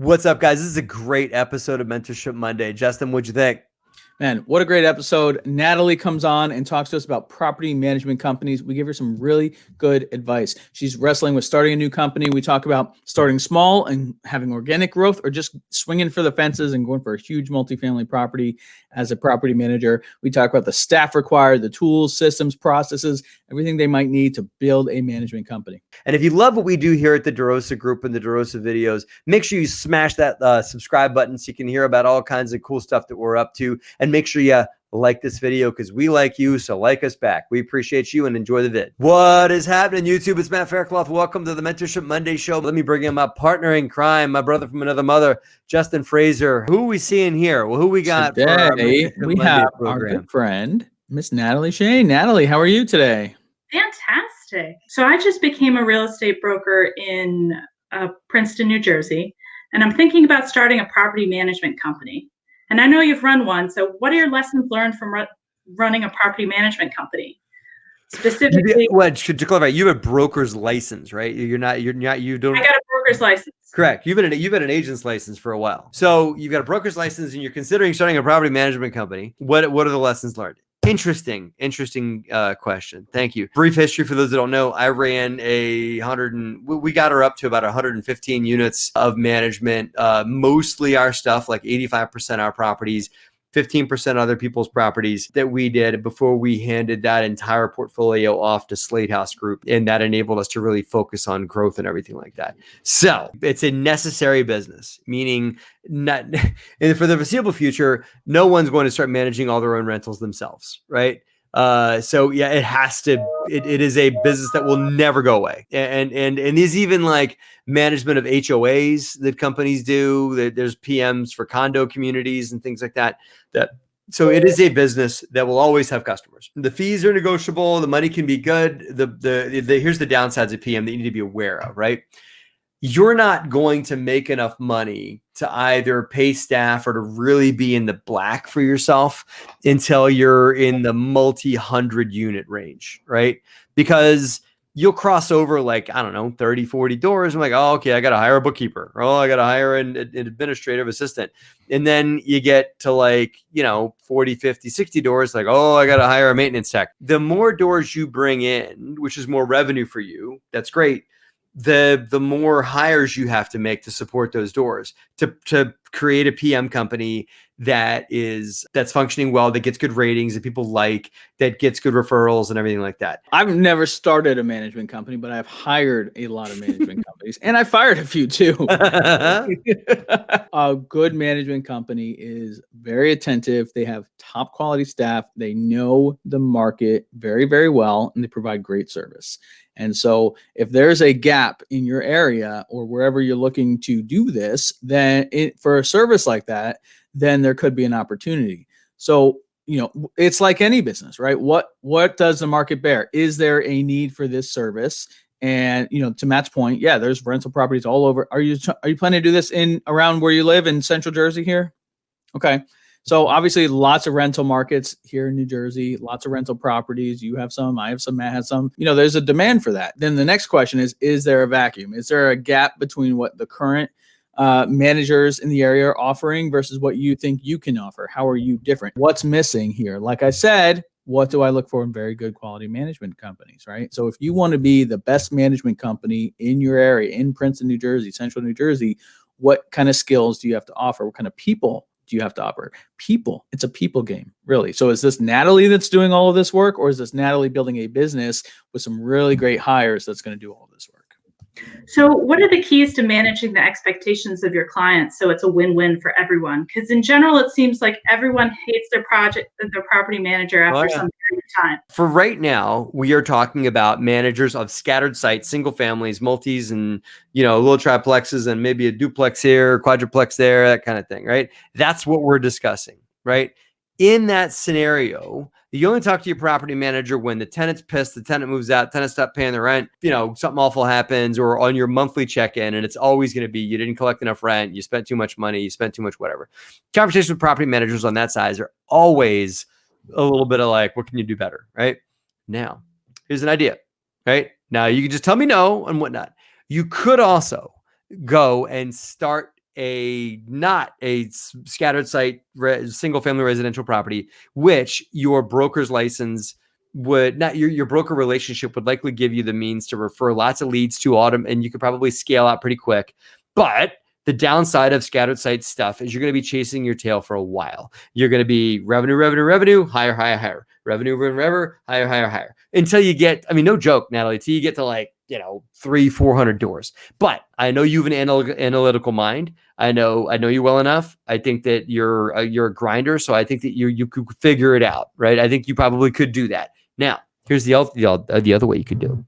What's up, guys? This is a great episode of Mentorship Monday. Justin, what'd you think? Man, what a great episode. Natalie comes on and talks to us about property management companies. We give her some really good advice. She's wrestling with starting a new company. We talk about starting small and having organic growth, or just swinging for the fences and going for a huge multifamily property as a property manager. We talk about the staff required, the tools, systems, processes, everything they might need to build a management company. And if you love what we do here at the DeRosa Group and the DeRosa videos, make sure you smash that subscribe button so you can hear about all kinds of cool stuff that we're up to. And make sure you like this video because we like you, so like us back. We appreciate you and enjoy the vid. What is happening, YouTube? It's Matt Faircloth. Welcome to the Mentorship Monday show. Let me bring in my partner in crime, my brother from another mother, Justin Fraser. Who are we seeing here? Well, who we got today? We have our good friend, Miss Natalie Shane. Natalie, how are you today? Fantastic. So I just became a real estate broker in Princeton, New Jersey, and I'm thinking about starting a property management company. And I know you've run one. So what are your lessons learned from running a property management company? Specifically, to clarify, you have a broker's license, right? You don't. I got a broker's license. Correct. You've had an agent's license for a while. So you've got a broker's license and you're considering starting a property management company. What are the lessons learned? Interesting question. Thank you. Brief history for those that don't know. I ran we got her up to about 115 units of management, mostly our stuff, like 85% our properties, 15% other people's properties that we did before we handed that entire portfolio off to Slate House Group. And that enabled us to really focus on growth and everything like that. So it's a necessary business, meaning and for the foreseeable future, no one's going to start managing all their own rentals themselves, right? So yeah, it is a business that will never go away. And there's even like management of HOAs that companies do. There's PMs for condo communities and things like that. So it is a business that will always have customers. The fees are negotiable. The money can be good. Here's the downsides of PM that you need to be aware of, right? You're not going to make enough money to either pay staff or to really be in the black for yourself until you're in the multi-hundred unit range, right? Because you'll cross over like, I don't know, 30, 40 doors. I'm like, oh, okay, I got to hire a bookkeeper. Oh, I got to hire an administrative assistant. And then you get to like, 40, 50, 60 doors, like, oh, I got to hire a maintenance tech. The more doors you bring in, which is more revenue for you, that's great. The more hires you have to make to support those doors to create a PM company that's functioning well, that gets good ratings that people like, that gets good referrals and everything like that. I've never started a management company, but I've hired a lot of management companies and I fired a few too. A good management company is very attentive. They have top quality staff. They know the market very, very well, and they provide great service. And so if there's a gap in your area or wherever you're looking to do this, then for a service like that, then there could be an opportunity. So, it's like any business, right? What does the market bear? Is there a need for this service? And, to Matt's point, yeah, there's rental properties all over. Are you planning to do this around where you live in Central Jersey here? Okay. So obviously lots of rental markets here in New Jersey, lots of rental properties. You have some, I have some, Matt has some. There's a demand for that. Then the next question is there a vacuum? Is there a gap between what the current managers in the area are offering versus what you think you can offer? How are you different? What's missing here? Like I said, what do I look for in very good quality management companies, right? So if you want to be the best management company in your area, in Princeton, New Jersey, Central New Jersey, what kind of skills do you have to offer? What kind of people do you have to offer? People. It's a people game, really. So is this Natalie that's doing all of this work, or is this Natalie building a business with some really great hires that's going to do all of this work? So what are the keys to managing the expectations of your clients so it's a win-win for everyone? Because in general, it seems like everyone hates their property manager after some period of time. For right now, we are talking about managers of scattered sites, single families, multis, and little triplexes, and maybe a duplex here, quadruplex there, that kind of thing, right? That's what we're discussing, right? In that scenario, you only talk to your property manager when the tenant's pissed, the tenant moves out, tenant stopped paying the rent, something awful happens, or on your monthly check-in, and it's always going to be you didn't collect enough rent, you spent too much money, you spent too much whatever. Conversations with property managers on that size are always a little bit of like, what can you do better, right? Now, here's an idea, right? Now, you can just tell me no and whatnot. You could also go and start not a scattered site single family residential property, which your broker's license would not, your broker relationship would likely give you the means to refer lots of leads to Autumn, and you could probably scale out pretty quick. But the downside of scattered site stuff is you're going to be chasing your tail for a while. You're going to be revenue, higher, revenue, higher, until you get, I mean, no joke, Natalie, until you get to like, 300-400 doors. But I know you have an analytical mind. I know you well enough. I think that you're a grinder, so I think that you could figure it out, right? I think you probably could do that. Now, here's the other way you could do.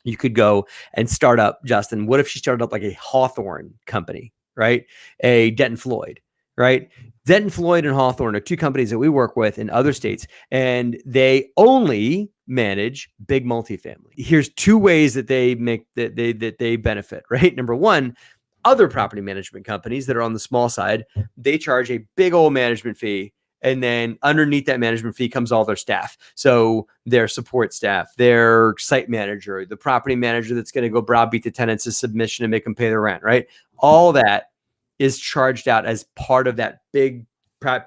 You could go and start up, Justin. What if she started up like a Hawthorne company, right? A Denton Floyd, right? Denton Floyd and Hawthorne are two companies that we work with in other states, and they only manage big multifamily. Here's two ways that they they benefit, right? Number one, other property management companies that are on the small side, they charge a big old management fee. And then underneath that management fee comes all their staff. So their support staff, their site manager, the property manager that's going to go browbeat the tenants' submission and make them pay their rent, right? All that is charged out as part of that big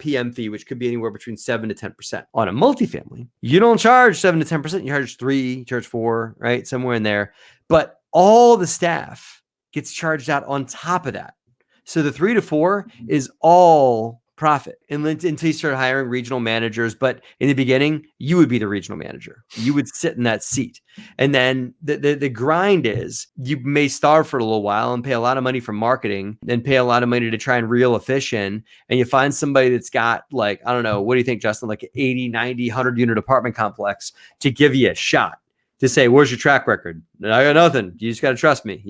PM fee, which could be anywhere between 7 to 10%. On a multifamily, you don't charge 7 to 10%. You charge 3, you charge 4, right? Somewhere in there. But all the staff gets charged out on top of that. So the 3 to 4 is all profit until you start hiring regional managers. But in the beginning, you would be the regional manager. You would sit in that seat. And then the grind is you may starve for a little while and pay a lot of money for marketing and pay a lot of money to try and reel a fish in. And you find somebody that's got like, I don't know, what do you think, Justin? Like an 80, 90, 100 unit apartment complex to give you a shot. To say, where's your track record? I got nothing. You just got to trust me,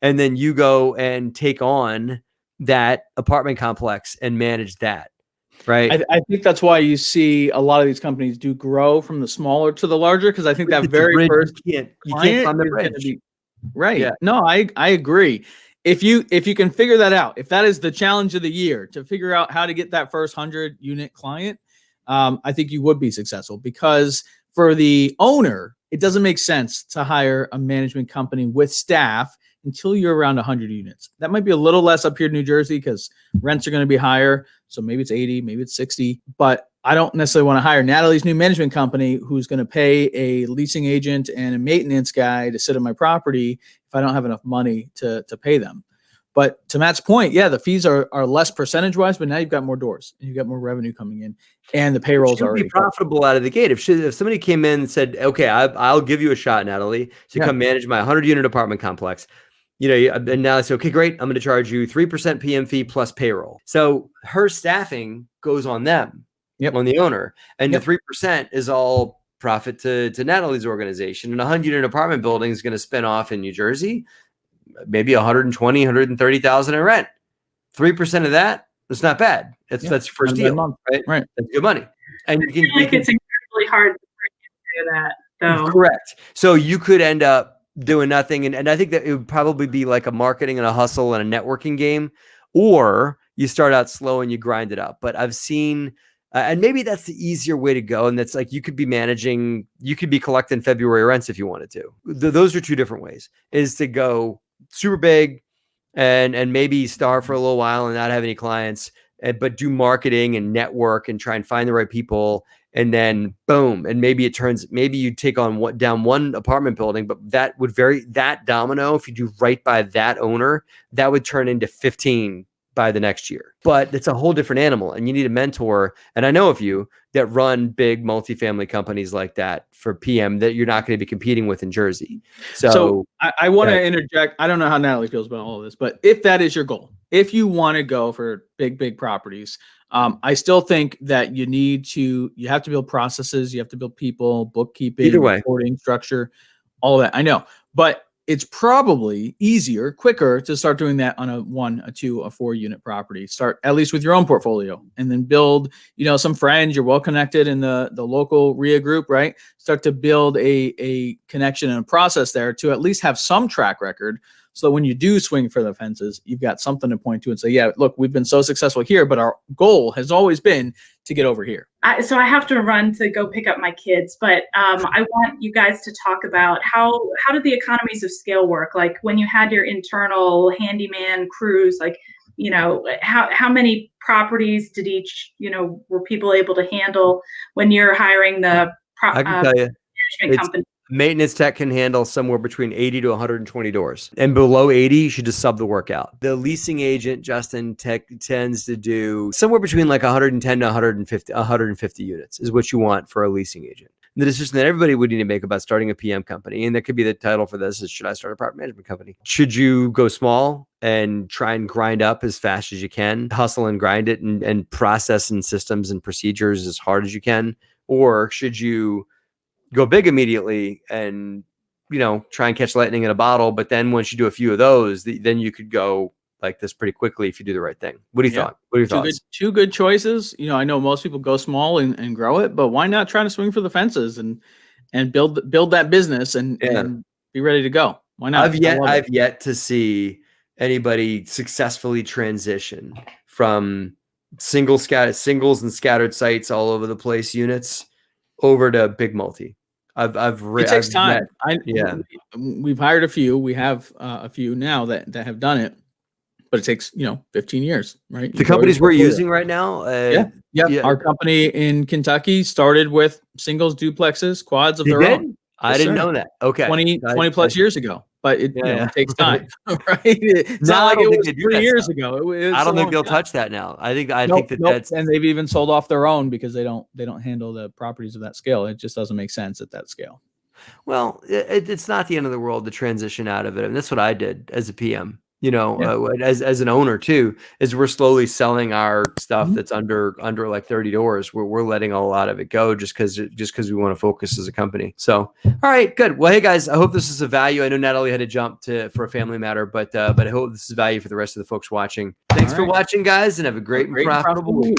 And then you go and take on that apartment complex and manage that, right? I think that's why you see a lot of these companies do grow from the smaller to the larger, because I think that very first you can't climb the bridge. Right. Yeah. No, I agree. If you can figure that out, if that is the challenge of the year, to figure out how to get that first 100 unit client, I think you would be successful, because for the owner, it doesn't make sense to hire a management company with staff until you're around 100 units. That might be a little less up here in New Jersey because rents are going to be higher. So maybe it's 80, maybe it's 60, but I don't necessarily want to hire Natalie's new management company who's going to pay a leasing agent and a maintenance guy to sit on my property if I don't have enough money to pay them. But to Matt's point, yeah, the fees are less percentage wise, but now you've got more doors and you've got more revenue coming in, and the payrolls are already profitable out of the gate. If somebody came in and said, okay, I'll give you a shot, Natalie, to come manage my 100 unit apartment complex. And now it's okay, great. I'm going to charge you 3% PM fee plus payroll. So her staffing goes on them, on the owner. And the 3% is all profit to Natalie's organization. And a 100 unit apartment building is going to spin off in New Jersey, maybe 120, 130,000 in rent. 3% of that, that's not bad. That's first deal, right? That's good money. And I feel like it's incredibly hard to do that, though. Correct. So you could end up doing nothing. And I think that it would probably be like a marketing and a hustle and a networking game, or you start out slow and you grind it up. But I've seen, and maybe that's the easier way to go. And that's like, you could be collecting February rents if you wanted to. Those are two different ways, is to go super big and maybe starve for a little while and not have any clients, but do marketing and network and try and find the right people. And then boom, and maybe you take on down one apartment building, but that domino, if you do right by that owner, that would turn into 15 by the next year. But it's a whole different animal, and you need a mentor. And I know of you that run big multifamily companies like that for PM that you're not going to be competing with in Jersey. So I want to interject. I don't know how Natalie feels about all of this, but if that is your goal, if you want to go for big properties, I still think that you have to build processes, you have to build people, bookkeeping, reporting structure, all of that. I know, but it's probably easier, quicker to start doing that on a 1, a 2, a 4 unit property. Start at least with your own portfolio, and then build, some friends, you're well connected in the local RIA group, right? Start to build a connection and a process there to at least have some track record, so that when you do swing for the fences, you've got something to point to and say, yeah, look, we've been so successful here, but our goal has always been to get over here. So I have to run to go pick up my kids, but I want you guys to talk about how did the economies of scale work? Like when you had your internal handyman crews, like you know, how many properties did each, you know, were people able to handle when you're hiring the I can tell you, management company? maintenance tech can handle somewhere between 80 to 120 doors, and below 80, you should just sub the work out. The leasing agent, Justin, tends to do somewhere between like 110 to 150 units is what you want for a leasing agent. The decision that everybody would need to make about starting a PM company, and that could be the title for this, is should I start a property management company? Should you go small and try and grind up as fast as you can, hustle and grind it, and process and systems and procedures as hard as you can? Or should you go big immediately and, you know, try and catch lightning in a bottle? But then once you do a few of those, then you could go like this pretty quickly if you do the right thing. What do you thought? What are your thoughts? Two good choices. You know, I know most people go small and grow it, but why not try to swing for the fences and build that business and be ready to go? Why not? I've yet to see anybody successfully transition from singles and scattered sites all over the place units over to big multi. It takes time. We've hired a few. We have a few now that have done it, but it takes 15 years, right? The companies we're using right now, our company in Kentucky started with singles, duplexes, quads of their own. I didn't know that. Okay, 20 plus years ago, but it takes time, right? It's not like it was 3 years ago. I don't think they'll touch that now. I think that's, and they've even sold off their own because they don't handle the properties of that scale. It just doesn't make sense at that scale. Well, it's not the end of the world to transition out of it, and that's what I did as a PM. As an owner too, is we're slowly selling our stuff that's under like 30 doors. We're letting a lot of it go just because we want to focus as a company. So, all right, good. Well, hey guys, I hope this is a value. I know Natalie had to jump for a family matter, but I hope this is value for the rest of the folks watching. Thanks for watching, guys, and have a great and profitable week.